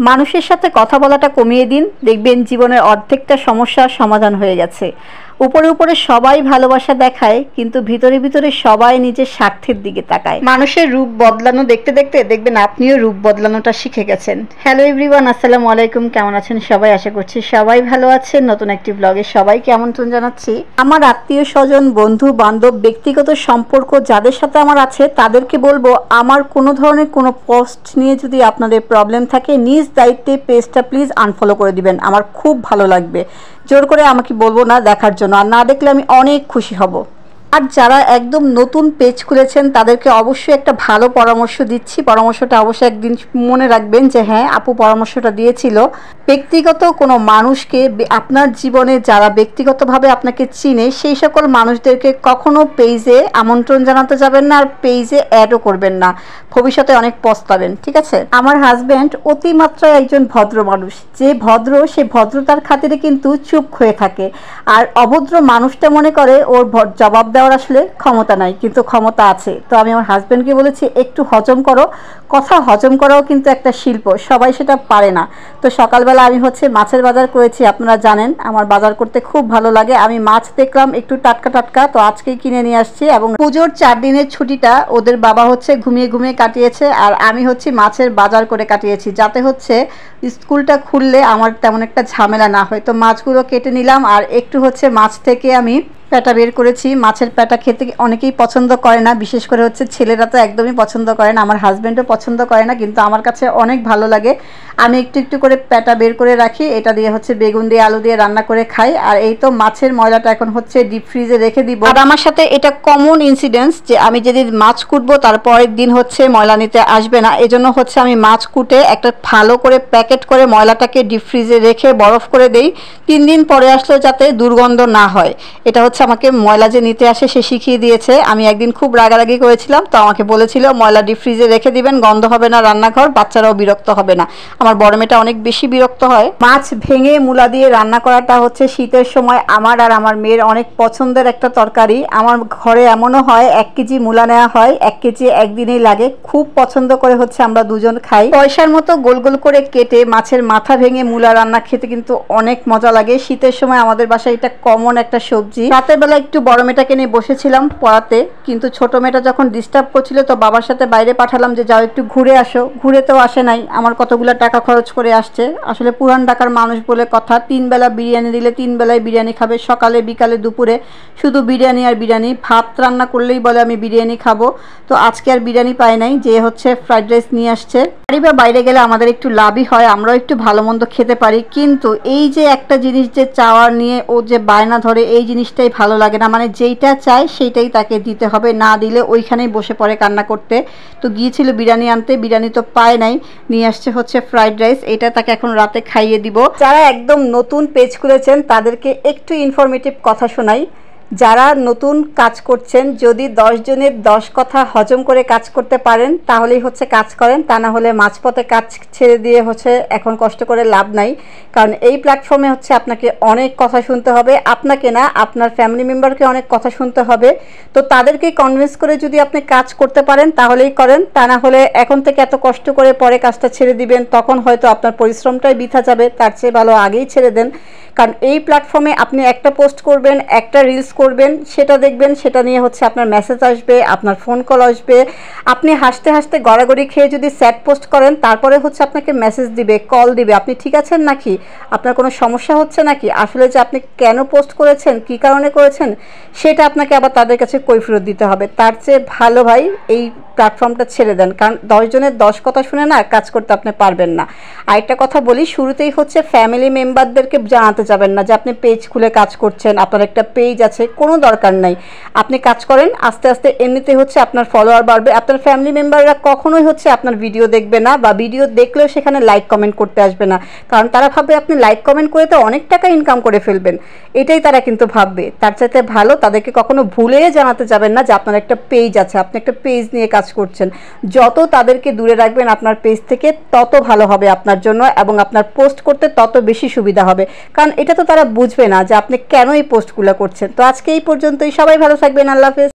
মানুষের সাথে কথা বলাটা কমিয়ে দিন, দেখবেন জীবনের অর্ধেকটা সমস্যার সমাধান হয়ে গেছে। উপরে উপরে সবাই ভালোবাসা দেখায়, কিন্তু ভিতরে ভিতরে সবাই নিজের স্বার্থের দিকে তাকায়। মানুষের রূপ বদলানো দেখতে দেখতে দেখবেন আপনিও রূপ বদলানোটা শিখে গেছেন। হ্যালো এভরিওয়ান, আসসালামু আলাইকুম। কেমন আছেন সবাই? আশা করছি সবাই ভালো আছেন। নতুন একটি ব্লগে সবাইকে আমন্ত্রণ জানাচ্ছি। আমার আত্মীয় স্বজন, বন্ধু বান্ধব, ব্যক্তিগত সম্পর্ক যাদের সাথে আমার আছে তাদেরকে বলবো, আমার কোনো ধরনের কোনো পোস্ট নিয়ে যদি আপনাদের প্রবলেম থাকে, নিজ দায়িত্বে পেজটা প্লিজ আনফলো করে দিবেন। আমার খুব ভালো লাগবে। জোর করে আমাকে বলবো না দেখার জন্য, আর না দেখলে আমি অনেক খুশি হব। আর যারা একদম নতুন পেজ খুলেছেন তাদেরকে অবশ্যই একটা ভালো পরামর্শ দিচ্ছি। পরামর্শটা অবশ্যই একদিন মনে রাখবেন যে হ্যাঁ, আপু পরামর্শটা দিয়েছিল। ব্যক্তিগত কোনো মানুষকে, আপনার জীবনে যারা ব্যক্তিগতভাবে আপনাকে চিনে সেই সকল মানুষদেরকে কখনো পেজে আমন্ত্রণ জানাতে যাবেন না, আর পেজে অ্যাডও করবেন না। ভবিষ্যতে অনেক পস্তাবেন, ঠিক আছে? আমার হাজব্যান্ড অতিমাত্রায় একজন ভদ্র মানুষ। যে ভদ্র, সে ভদ্রতার খাতিরে কিন্তু চুপ হয়ে থাকে। আর অভদ্র মানুষটা মনে করে ওর জবাব দেওয়ার আসলে ক্ষমতা নাই, কিন্তু ক্ষমতা আছে। তো আমি আমার হাজব্যান্ডকে বলেছি একটু হজম করো। কথা হজম করাও কিন্তু একটা শিল্প, সবাই সেটা পারে না। তো সকালবেলা আমি মাছের বাজার করেছি। আপনারা জানেন আমার বাজার করতে খুব ভালো লাগে। আমি মাছ দেখলাম একটু টাটকা টাটকা, তো আজকেই কিনে নিয়ে আসছি। এবং পুজোর 4 দিনের ছুটিটা ওদের বাবা ঘুমিয়ে ঘুমিয়ে কাটিয়েছে, আর আমি মাছের বাজার করে কাটিয়েছি, যাতে স্কুলটা খুললে আমার তেমন একটা ঝামেলা না হয়। তো মাছগুলো কেটে নিলাম, আর একটু মাছ থেকে আমি প্যাটা বের করেছি। মাছের প্যাটা খেতে অনেকেই পছন্দ করে না, বিশেষ করে ছেলেরা তো একদমই পছন্দ করে না, আমার হাজব্যান্ডও পছন্দ করে না, কিন্তু আমার কাছে অনেক ভালো লাগে। আমি একটু একটু করে প্যাটা বের করে রাখি। এটা দিয়ে বেগুন দিয়ে আলু দিয়ে রান্না করে খাই। আর এই তো মাছের ময়লাটা এখন ডিপ ফ্রিজে রেখে দিব। আর আমার সাথে এটা কমন ইনসিডেন্স যে আমি যেদিন মাছ কুটবো তার পরের দিন ময়লা নিতে আসবে না। এজন্য আমি মাছ কুটে একটা ভালো করে প্যাকেট করে ময়লাটাকে ডিপ ফ্রিজে রেখে বরফ করে দেই। 3 দিন পরে আসলেও যাতে দুর্গন্ধ না হয়। এটা আমাকে ময়লা যে নিতে আসে সে শিখিয়ে দিয়েছে। আমি একদিন খুব রাগারাগি করেছিলাম, তো আমাকে বলেছিল ময়লা ডিপ ফ্রিজে রেখে দিবেন, গন্ধ হবে না রান্নাঘর, বাচ্চারাও বিরক্ত হবে না। আমার বড় মেয়েটা অনেক বেশি বিরক্ত হয়। মাছ ভেঙে মূলা দিয়ে রান্না করাটা শীতের সময় আমার আর আমার মেয়ের অনেক পছন্দের একটা তরকারি। আমার ঘরে এমনও হয় 1 কেজি মূলা নেওয়া হয়, 1 কেজি একদিনেই লাগে। খুব পছন্দ করে আমরা দুজন খাই। পয়সার মতো গোল গোল করে কেটে মাছের মাথা ভেঙে মূলা রান্না খেতে কিন্তু অনেক মজা লাগে। শীতের সময় আমাদের বাসায় এটা কমন একটা সবজি। রাতের বেলা একটু বড় মেয়েটাকে নিয়ে বসেছিলাম পড়াতে, কিন্তু ছোট মেয়েটা যখন ডিস্টার্ব করছিল তো বাবার সাথে বাইরে পাঠালাম যে যাও একটু ঘুরে আসো। ঘুরেতেও আসে নাই, আমার কতগুলো টাকা খরচ করে আসছে। আসলে পুরান ঢাকার মানুষ বলে কথা, 3 বেলা বিরিয়ানি দিলে 3 বেলায় বিরিয়ানি খাবে, সকালে বিকালে দুপুরে শুধু বিরিয়ানি আর বিরিয়ানি। ভাত রান্না করলেই বলে আমি বিরিয়ানি খাবো। তো আজকে আর বিরিয়ানি পাই নাই, যে ফ্রাইড রাইস নিয়ে আসছে। বা বাইরে গেলে আমাদের একটু লাভই হয়, আমরাও একটু ভালো মন্দ খেতে পারি। কিন্তু এই যে একটা জিনিস যে চাওয়ার নিয়ে ও যে বায়না ধরে, এই জিনিসটাই ভালো লাগে না। মানে যেইটা চায় সেইটাই তাকে দিতে হবে, না দিলে ওইখানেই বসে পড়ে কান্না করতে। তো গিয়েছিল বিরিয়ানি আনতে, বিরিয়ানি তো পায় নাই, নিয়ে আসছে ফ্রাইড রাইস। এটা তাকে এখন রাতে খাইয়ে দিব। যারা একদম নতুন পেজ খুলেছেন তাদেরকে একটু ইনফরমেটিভ কথা শোনাই। যারা নতুন কাজ করছেন, যদি 10 জনের 10 কথা হজম করে কাজ করতে পারেন তাহলেই কাজ করেন, তা না হলে মাঝপথে কাজ ছেড়ে দিয়ে এখন কষ্ট করে লাভ নাই। কারণ এই প্ল্যাটফর্মে আপনাকে অনেক কথা শুনতে হবে, আপনাকে না আপনার ফ্যামিলি মেম্বারকে অনেক কথা শুনতে হবে। তো তাদেরকে কনভিন্স করে যদি আপনি কাজ করতে পারেন তাহলেই করেন, তা না হলে এখন থেকে এত কষ্ট করে পরে কাজটা ছেড়ে দিবেন, তখন হয়তো আপনার পরিশ্রমটাই বৃথা যাবে। তার চেয়ে ভালো আগেই ছেড়ে দেন। কারণ এই প্ল্যাটফর্মে আপনি একটা পোস্ট করবেন, একটা রিলস করবেন, সেটা দেখবেন, সেটা নিয়ে আপনার মেসেজ আসবে, আপনার ফোন কল আসবে। আপনি হাসতে হাসতে গড়াগড়ি খেয়ে যদি স্যাড পোস্ট করেন, তারপরে আপনাকে মেসেজ দিবে, কল দিবে, আপনি ঠিক আছেন নাকি, আপনার কোনো সমস্যা হচ্ছে নাকি, আসলে যে আপনি কেন পোস্ট করেছেন, কী কারণে করেছেন, সেটা আপনাকে আবার তাদের কাছে কৈফিয়ত দিতে হবে। তার চেয়ে ভালো ভাই এই প্ল্যাটফর্মটা ছেড়ে দেন। কারণ 10 জনের 10 কথা শুনে না কাজ করতে আপনি পারবেন না। আরেকটা কথা বলি, শুরুতেই ফ্যামিলি মেম্বারদেরকে জানাতে যাবেন না যে আপনি পেজ খুলে কাজ করছেন, আপনার একটা পেজ আছে, কোনো দরকার নাই। আপনি কাজ করেন, আস্তে আস্তে এমনিতেই আপনার ফলোয়ার বাড়বে। আপনার ফ্যামিলি মেম্বাররা কখনোই আপনার ভিডিও দেখবে না, বা ভিডিও দেখলেও সেখানে লাইক কমেন্ট করতে আসবে না। কারণ তারা ভাববে আপনি লাইক কমেন্ট করে তো অনেক টাকা ইনকাম করে ফেলবেন, এটাই তারা কিন্তু ভাববে। তার চাইতে ভালো তাদেরকে কখনো ভুলে জানাতে যাবেন না যে আপনার একটা পেজ আছে, আপনি একটা পেজ নিয়ে কাজ করছেন। যত তাদেরকে দূরে রাখবেন আপনার পেজ থেকে, তত ভালো হবে আপনার জন্য, এবং আপনার পোস্ট করতে তত বেশি সুবিধা হবে। কারণ এটা তো তারা বুঝবে না যে আপনি কেন এই পোস্টগুলো করছেন। তো আজকে এই পর্যন্তই, সবাই ভালো থাকবেন, আল্লাহ হাফেজ।